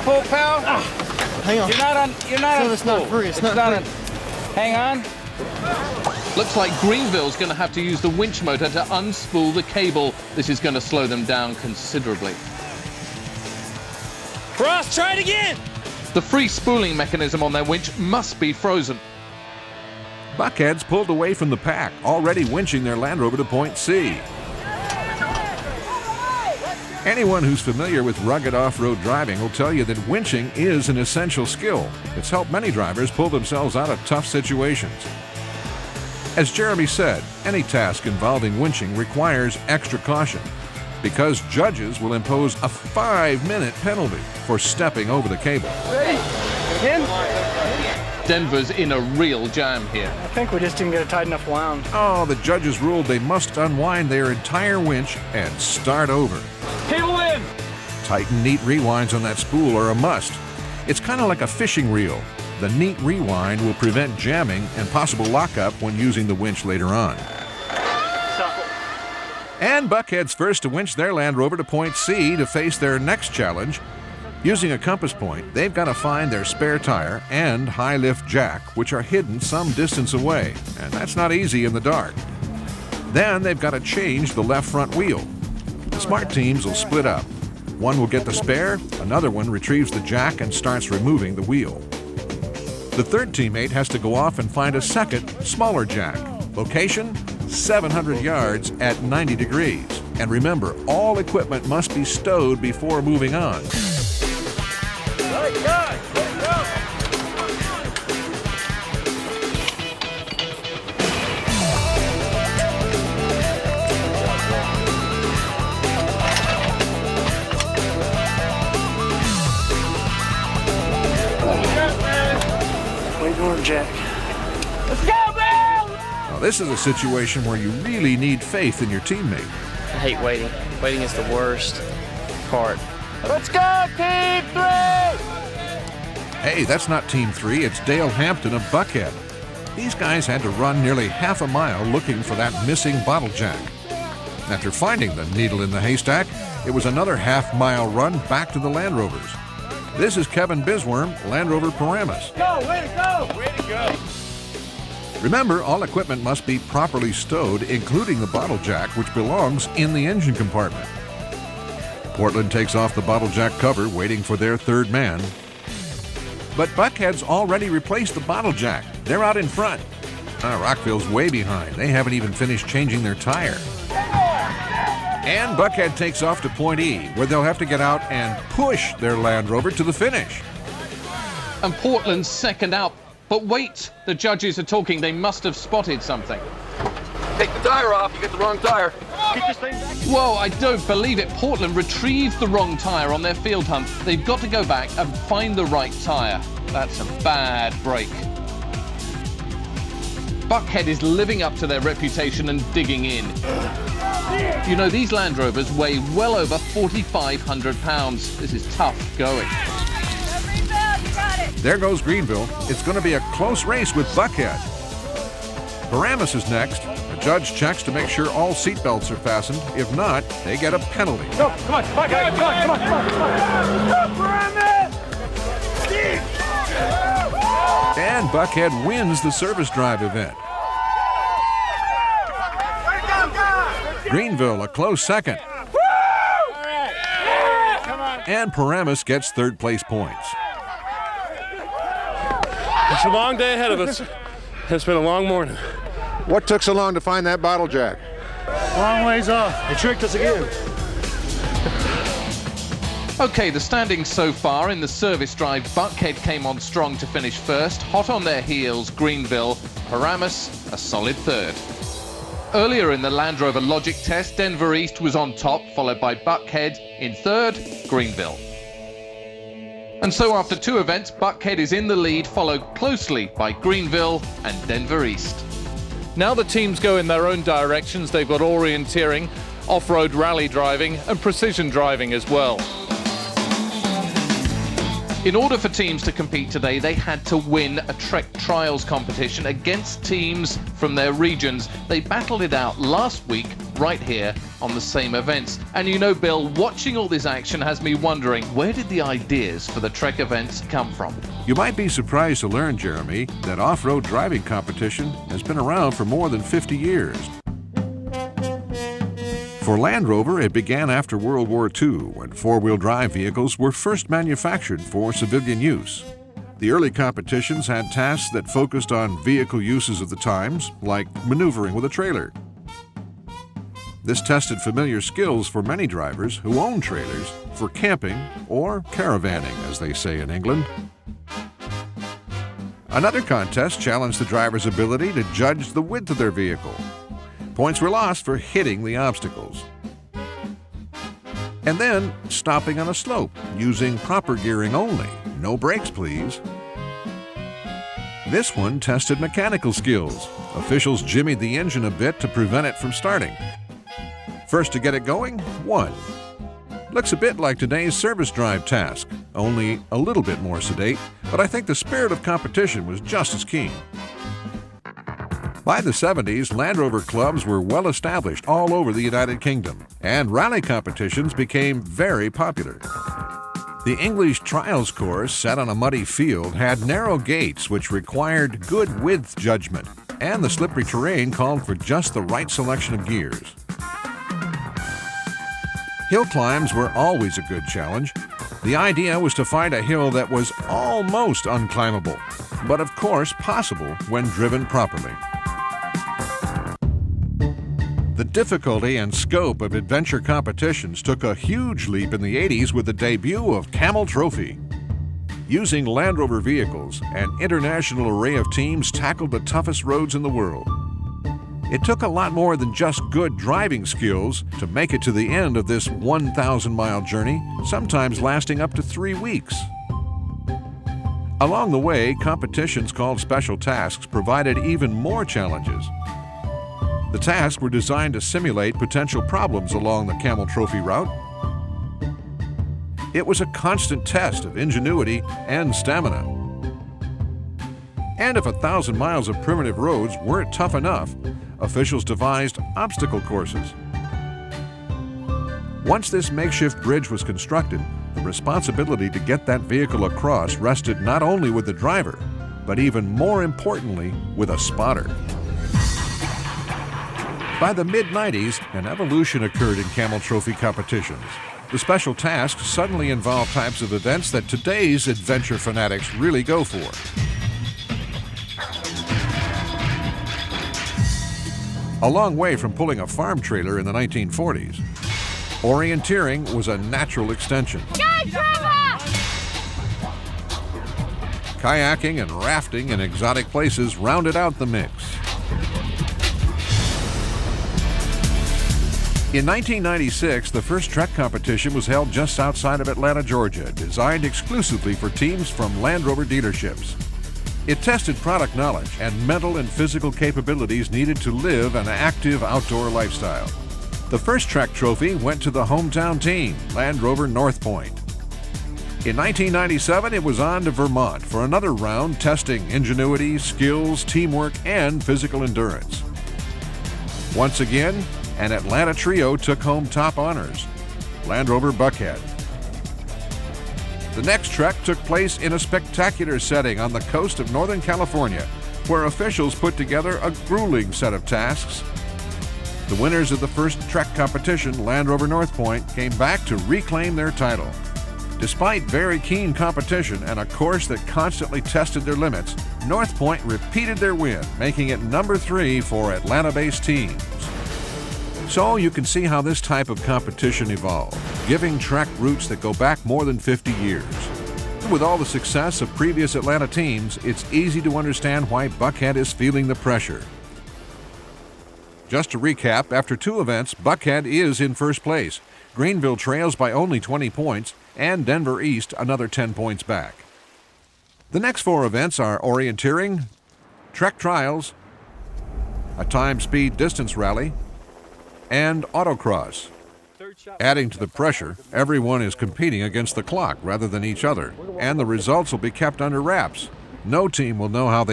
full power? Hang on. You're not on It's not full. free. It's not free. Hang on. Looks like Greenville's going to have to use the winch motor to unspool the cable. This is going to slow them down considerably. Ross, try it again. The free spooling mechanism on their winch must be frozen. Buckhead's pulled away from the pack, already winching their Land Rover to point C. Anyone who's familiar with rugged off-road driving will tell you that winching is an essential skill. It's helped many drivers pull themselves out of tough situations. As Jeremy said, any task involving winching requires extra caution because judges will impose a 5-minute penalty for stepping over the cable. Denver's in a real jam here. I think we just didn't get a tight enough wound. Oh, the judges ruled they must unwind their entire winch and start over. Cable in. Tight and neat rewinds on that spool are a must. It's kind of like a fishing reel. The neat rewind will prevent jamming and possible lockup when using the winch later on. And Buckhead's first to winch their Land Rover to point C to face their next challenge. Using a compass point, they've got to find their spare tire and high-lift jack, which are hidden some distance away, and that's not easy in the dark. Then they've got to change the left front wheel. The smart teams will split up. One will get the spare, another one retrieves the jack and starts removing the wheel. The third teammate has to go off and find a second, smaller jack. Location, 700 yards at 90 degrees. And remember, all equipment must be stowed before moving on. Wait for him, Jack. Let's go, Bill! Now, this is a situation where you really need faith in your teammate. I hate waiting. Waiting is the worst part. Let's go, Team 3! Hey, that's not Team 3, it's Dale Hampton of Buckhead. These guys had to run nearly half a mile looking for that missing bottle jack. After finding the needle in the haystack, it was another half-mile run back to the Land Rovers. This is Kevin Bisworm, Land Rover Paramus. Go, way to go! Way to go! Remember, all equipment must be properly stowed, including the bottle jack, which belongs in the engine compartment. Portland takes off the bottle jack cover, waiting for their third man. But Buckhead's already replaced the bottle jack. They're out in front. Rockville's way behind. They haven't even finished changing their tire. And Buckhead takes off to point E, where they'll have to get out and push their Land Rover to the finish. And Portland's second out. But wait, the judges are talking. They must have spotted something. Take the tire off, you get the wrong tire. Get this thing back. Whoa, I don't believe it. Portland retrieved the wrong tyre on their field hunt. They've got to go back and find the right tyre. That's a bad break. Buckhead is living up to their reputation and digging in. You know, these Land Rovers weigh well over 4,500 pounds. This is tough going. There goes Greenville. It's going to be a close race with Buckhead. Paramus is next. The judge checks to make sure all seatbelts are fastened. If not, they get a penalty. Go, come on, come on, come on, come on, come on, come on. And Buckhead wins the service drive event. Greenville a close second. And Paramus gets third place points. It's a long day ahead of us. It's been a long morning. What took so long to find that bottle jack? Long ways off. They tricked us again. Okay, the standings so far in the service drive. Buckhead came on strong to finish first. Hot on their heels, Greenville. Paramus, a solid third. Earlier in the Land Rover logic test, Denver East was on top, followed by Buckhead. In third, Greenville. And so after two events, Buckhead is in the lead, followed closely by Greenville and Denver East. Now the teams go in their own directions. They've got orienteering, off-road rally driving and precision driving as well. In order for teams to compete today, they had to win a TReK trials competition against teams from their regions. They battled it out last week right here on the same events. And you know, Bill, watching all this action has me wondering, where did the ideas for the TReK events come from? You might be surprised to learn, Jeremy, that off-road driving competition has been around for more than 50 years. For Land Rover, it began after World War II, when four-wheel drive vehicles were first manufactured for civilian use. The early competitions had tasks that focused on vehicle uses of the times, like maneuvering with a trailer. This tested familiar skills for many drivers who own trailers for camping or caravanning, as they say in England. Another contest challenged the driver's ability to judge the width of their vehicle. Points were lost for hitting the obstacles. And then stopping on a slope using proper gearing only. No brakes, please. This one tested mechanical skills. Officials jimmied the engine a bit to prevent it from starting. First to get it going, won. Looks a bit like today's service drive task, only a little bit more sedate, but I think the spirit of competition was just as keen. By the 70s, Land Rover clubs were well established all over the United Kingdom, and rally competitions became very popular. The English trials course, set on a muddy field, had narrow gates which required good width judgment, and the slippery terrain called for just the right selection of gears. Hill climbs were always a good challenge. The idea was to find a hill that was almost unclimbable, but of course possible when driven properly. The difficulty and scope of adventure competitions took a huge leap in the 80s with the debut of Camel Trophy. Using Land Rover vehicles, an international array of teams tackled the toughest roads in the world. It took a lot more than just good driving skills to make it to the end of this 1,000-mile journey, sometimes lasting up to 3 weeks. Along the way, competitions called special tasks provided even more challenges. The tasks were designed to simulate potential problems along the Camel Trophy route. It was a constant test of ingenuity and stamina. And if 1,000 miles of primitive roads weren't tough enough, officials devised obstacle courses. Once this makeshift bridge was constructed, the responsibility to get that vehicle across rested not only with the driver, but even more importantly, with a spotter. By the mid-90s, an evolution occurred in Camel Trophy competitions. The special tasks suddenly involved types of events that today's adventure fanatics really go for. A long way from pulling a farm trailer in the 1940s, orienteering was a natural extension. Kayaking and rafting in exotic places rounded out the mix. In 1996, the first TReK competition was held just outside of Atlanta, Georgia, designed exclusively for teams from Land Rover dealerships. It tested product knowledge and mental and physical capabilities needed to live an active outdoor lifestyle. The first TReK trophy went to the hometown team, Land Rover North Point. In 1997, it was on to Vermont for another round testing ingenuity, skills, teamwork, and physical endurance. Once again, an Atlanta trio took home top honors, Land Rover Buckhead. The next TReK took place in a spectacular setting on the coast of Northern California, where officials put together a grueling set of tasks. The winners of the first TReK competition, Land Rover North Point, came back to reclaim their title. Despite very keen competition and a course that constantly tested their limits, North Point repeated their win, making it number 3 for Atlanta-based teams. So you can see how this type of competition evolved, giving TReK roots that go back more than 50 years. With all the success of previous Atlanta teams, it's easy to understand why Buckhead is feeling the pressure. Just to recap, after 2 events, Buckhead is in first place. Greenville trails by only 20 points, and Denver East another 10 points back. The next 4 events are orienteering, TReK trials, a time-speed distance rally, and autocross. Adding to the pressure, everyone is competing against the clock rather than each other, and the results will be kept under wraps. No team will know how they